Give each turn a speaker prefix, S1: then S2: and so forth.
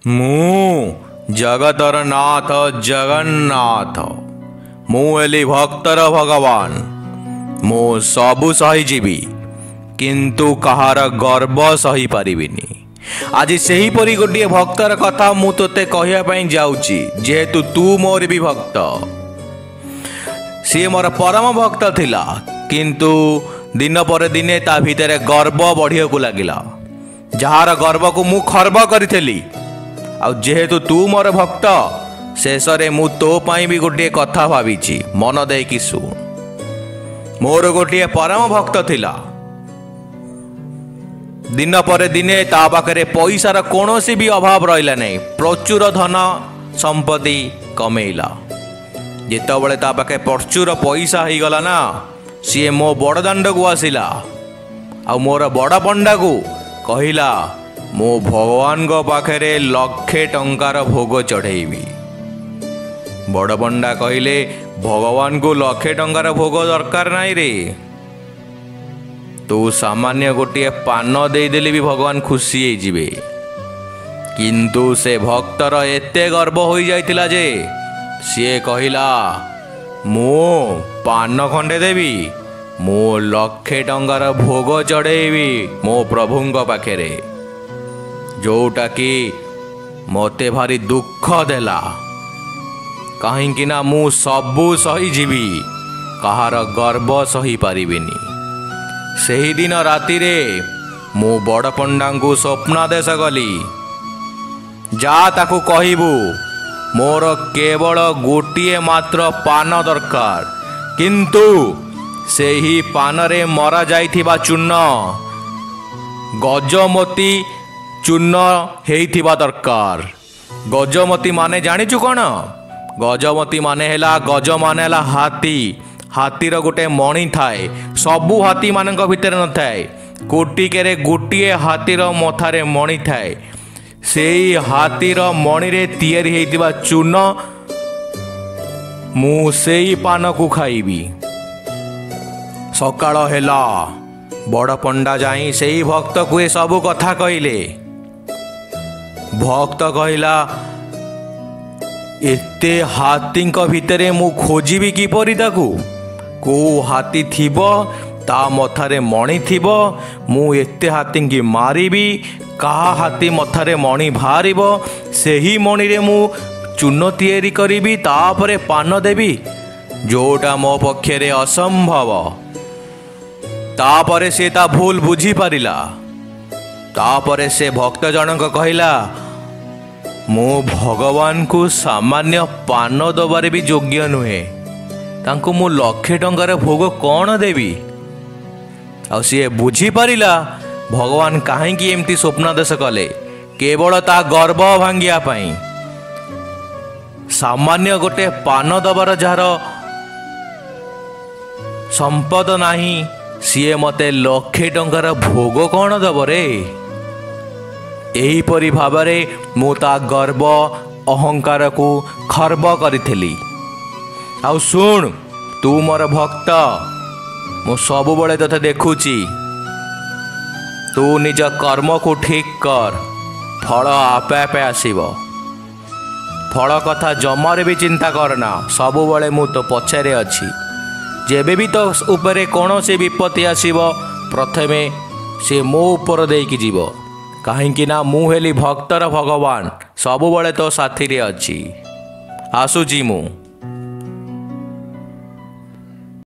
S1: ମୁଁ ଜଗତର ନାଥ ଜଗନ୍ନାଥ। ମୁଁ ହେଲି ଭକ୍ତର ଭଗବାନ। ମୁଁ ସବୁ ସହିଯିବି, କିନ୍ତୁ କାହାର ଗର୍ବ ସହିପାରିବିନି। ଆଜି ସେହିପରି ଗୋଟିଏ ଭକ୍ତର କଥା ମୁଁ ତୋତେ କହିବା ପାଇଁ ଯାଉଛି, ଯେହେତୁ ତୁ ମୋର ବି ଭକ୍ତ। ସିଏ ମୋର ପରମ ଭକ୍ତ ଥିଲା, କିନ୍ତୁ ଦିନ ପରେ ଦିନେ ତା ଭିତରେ ଗର୍ବ ବଢ଼ିବାକୁ ଲାଗିଲା, ଯାହାର ଗର୍ବକୁ ମୁଁ ଖର୍ବ କରିଥିଲି। ଆଉ ଯେହେତୁ ତୁ ମୋର ଭକ୍ତ, ଶେଷରେ ମୁଁ ତୋ ପାଇଁ ବି ଗୋଟିଏ କଥା ଭାବିଛି, ମନ ଦେଇକି ଶୁଣ। ମୋର ଗୋଟିଏ ପରମ ଭକ୍ତ ଥିଲା। ଦିନ ପରେ ଦିନେ ତା ପାଖରେ ପଇସାର କୌଣସି ବି ଅଭାବ ରହିଲା ନାହିଁ। ପ୍ରଚୁର ଧନ ସମ୍ପତ୍ତି କମେଇଲା। ଯେତେବେଳେ ତା ପାଖେ ପ୍ରଚୁର ପଇସା ହେଇଗଲା ନା, ସିଏ ମୋ ବଡ଼ଦାଣ୍ଡକୁ ଆସିଲା ଆଉ ମୋର ବଡ଼ ପଣ୍ଡାକୁ କହିଲା, ମୁଁ ଭଗବାନଙ୍କ ପାଖରେ 1,00,000 ଟଙ୍କାର ଭୋଗ ଚଢ଼େଇବି। ବଡ଼ ପଣ୍ଡା କହିଲେ, ଭଗବାନଙ୍କୁ 1,00,000 ଟଙ୍କାର ଭୋଗ ଦରକାର ନାହିଁ ରେ। ତୁ ସାମାନ୍ୟ ଗୋଟିଏ ପାନ ଦେଇଦେଲେ ବି ଭଗବାନ ଖୁସି ହେଇଯିବେ। କିନ୍ତୁ ସେ ଭକ୍ତର ଏତେ ଗର୍ବ ହୋଇଯାଇଥିଲା ଯେ ସିଏ କହିଲା, ମୁଁ ପାନ ଖଣ୍ଡେ ଦେବି, ମୁଁ 1,00,000 ଟଙ୍କାର ଭୋଗ ଚଢ଼େଇବି ମୋ ପ୍ରଭୁଙ୍କ ପାଖରେ, ଯେଉଁଟାକି ମୋତେ ଭାରି ଦୁଃଖ ଦେଲା। କାହିଁକି ନା ମୁଁ ସବୁ ସହିଯିବି, କାହାର ଗର୍ବ ସହିପାରିବିନି। ସେହିଦିନ ରାତିରେ ମୁଁ ବଡ଼ ପଣ୍ଡାଙ୍କୁ ସ୍ୱପ୍ନାଦେଶ କଲି, ଯା ତାକୁ କହିବୁ ମୋର କେବଳ ଗୋଟିଏ ମାତ୍ର ପାନ ଦରକାର, କିନ୍ତୁ ସେହି ପାନରେ ମରା ଯାଇଥିବା ଚୂନ ଗଜମୋତି ଚୂନ ହେଇଥିବା ଦରକାର। ଗଜମୋତି ମାନେ ଜାଣିଛୁ କ'ଣ? ଗଜମୋତି ମାନେ ହେଲା, ଗଜ ମାନେ ହେଲା ହାତୀ। ହାତୀର ଗୋଟେ ମଣି ଥାଏ, ସବୁ ହାତୀମାନଙ୍କ ଭିତରେ ନଥାଏ। କୋଟିକେରେ ଗୋଟିଏ ହାତୀର ମଥାରେ ମଣି ଥାଏ। ସେଇ ହାତୀର ମଣିରେ ତିଆରି ହେଇଥିବା ଚୂନ, ମୁଁ ସେଇ ପାନକୁ ଖାଇବି। ସକାଳ ହେଲା, ବଡ଼ ପଣ୍ଡା ଯାଇ ସେଇ ଭକ୍ତକୁ ଏ ସବୁ କଥା କହିଲେ। ଭକ୍ତ କହିଲା, ଏତେ ହାତୀଙ୍କ ଭିତରେ ମୁଁ ଖୋଜିବି କିପରି ତାକୁ? କେଉଁ ହାତୀ ଥିବ, ତା ମଥାରେ ମଣି ଥିବ, ମୁଁ ଏତେ ହାତୀଙ୍କି ମାରିବି। କାହା ହାତୀ ମଥାରେ ମଣି ବାହାରିବ, ସେହି ମଣିରେ ମୁଁ ଚୂନ ତିଆରି କରିବି, ତାପରେ ପାନ ଦେବି, ଯେଉଁଟା ମୋ ପକ୍ଷରେ ଅସମ୍ଭବ। ତାପରେ ସେ ତା ଭୁଲ ବୁଝିପାରିଲା। ତାପରେ ସେ ଭକ୍ତ ଜଣକ କହିଲା, ମୁଁ ଭଗବାନଙ୍କୁ ସାମାନ୍ୟ ପାନ ଦେବାରେ ବି ଯୋଗ୍ୟ ନୁହେଁ, ତାଙ୍କୁ ମୁଁ 1,00,000 ଟଙ୍କାର ଭୋଗ କ'ଣ ଦେବି? ଆଉ ସିଏ ବୁଝିପାରିଲା ଭଗବାନ କାହିଁକି ଏମିତି ସ୍ୱପ୍ନାଦେଶ କଲେ, କେବଳ ତା ଗର୍ବ ଭାଙ୍ଗିବା ପାଇଁ। ସାମାନ୍ୟ ଗୋଟେ ପାନ ଦେବାର ଯାହାର ସମ୍ପଦ ନାହିଁ, ସିଏ ମୋତେ 1,00,000 ଟଙ୍କାର ଭୋଗ କ'ଣ ଦେବ ରେ? ଏହିପରି ଭାବରେ ମୁଁ ତା ଗର୍ବ ଅହଙ୍କାରକୁ ଖର୍ବ କରିଥିଲି। ଆଉ ଶୁଣ, ତୁ ମୋର ଭକ୍ତ, ମୁଁ ସବୁବେଳେ ତୋତେ ଦେଖୁଛି। ତୁ ନିଜ କର୍ମକୁ ଠିକ୍ କର, ଫଳ ଆପେ ଆପେ ଆସିବ। ଫଳ କଥା ଜମାରେ ବି ଚିନ୍ତା କରନା, ସବୁବେଳେ ମୁଁ ତୋ ପଛରେ ଅଛି। ଯେବେ ବି ତୋ ଉପରେ କୌଣସି ବିପତ୍ତି ଆସିବ, ପ୍ରଥମେ ସେ ମୋ ଉପର ଦେଇକି ଯିବ। କାହିଁକି ନା ମୁଁ ହେଲି ଭକ୍ତର ଭଗବାନ, ସବୁବେଳେ ତୋ ସାଥିରେ ଅଛି। ଆସୁଛି ମୁଁ।